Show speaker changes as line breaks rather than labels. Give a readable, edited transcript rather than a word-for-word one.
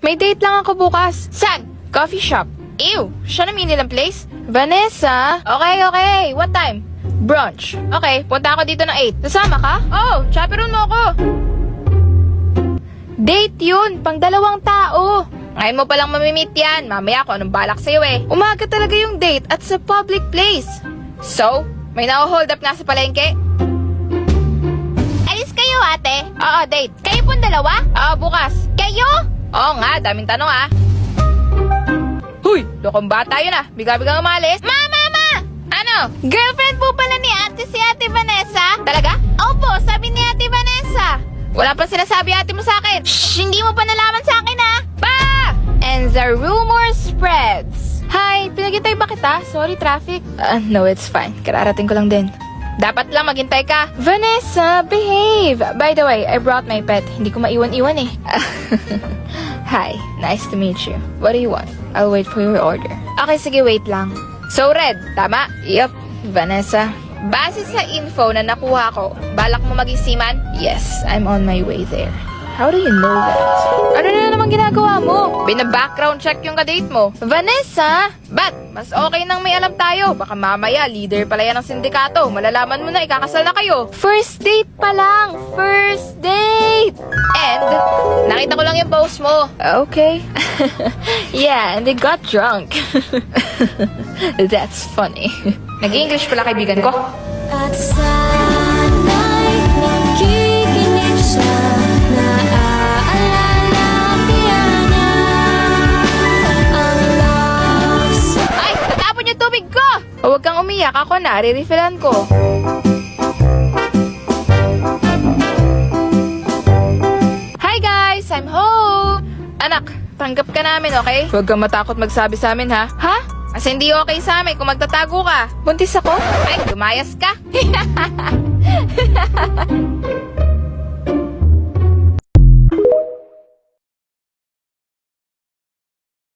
May date lang ako bukas. Saan? Coffee shop. Ew, siya namili ng place? Vanessa? Okay. What time? Brunch. Okay, punta ako dito ng 8. Nasama ka? Oh, chaperone mo ako. Date yun, pang 2 tao. Ngayon mo palang mamimit yan. Mamaya ako anong balak sa'yo eh. Umaga talaga yung date at sa public place. So, may na-hold up nga sa palengke?
Alis kayo, ate.
Oo, date.
Kayo pong 2?
Oo, bukas.
Kayo?
Oo nga, daming tanong ah. Huy, lokong bata yun ah. Biga-bigang umalis.
Mama!
Ano?
Girlfriend po pala ni ate si Ate Vanessa.
Talaga?
Opo, sabi ni Ate Vanessa.
Wala pa sinasabi ate mo sa akin.
Shh, hindi mo pa nalaman sa akin ha.
Pa! And the rumor spreads. Hi, pinagintay ba kita? Sorry, traffic. No, it's fine. Kararating ko lang din. Dapat lang maghintay ka. Vanessa, behave. By the way, I brought my pet. Hindi ko maiwan-iwan eh. Hi, nice to meet you. What do you want? I'll wait for your order. Okay, sige, wait lang. So, Red, tama? Yup, Vanessa. Base sa info na nakuha ko, balak mo maging seaman? Yes, I'm on my way there. How do you know that? Ano na naman ginagawa mo? Bina-background check yung kadate mo. Vanessa! Ba't? Mas okay nang may alam tayo. Baka mamaya, leader pala yan ng sindikato. Malalaman mo na, ikakasal na kayo. First date pa lang! First date! And, nakita ko lang yung post mo. Okay. Yeah, and they got drunk. That's funny. Nag-English pala kaibigan ko.
At sana'y nakikinig siya, naaalala Piana ang love song.
Ay! Natapon yung tubig ko! Huwag kang umiyak. Ako na, re-refillan ko. Hi guys! I'm home! Anak, tanggap ka namin, okay? Huwag kang matakot magsabi sa amin, ha? Ha? Kasi hindi okay sa amin kung magtatago ka. Buntis ako? Ay, lumayas ka.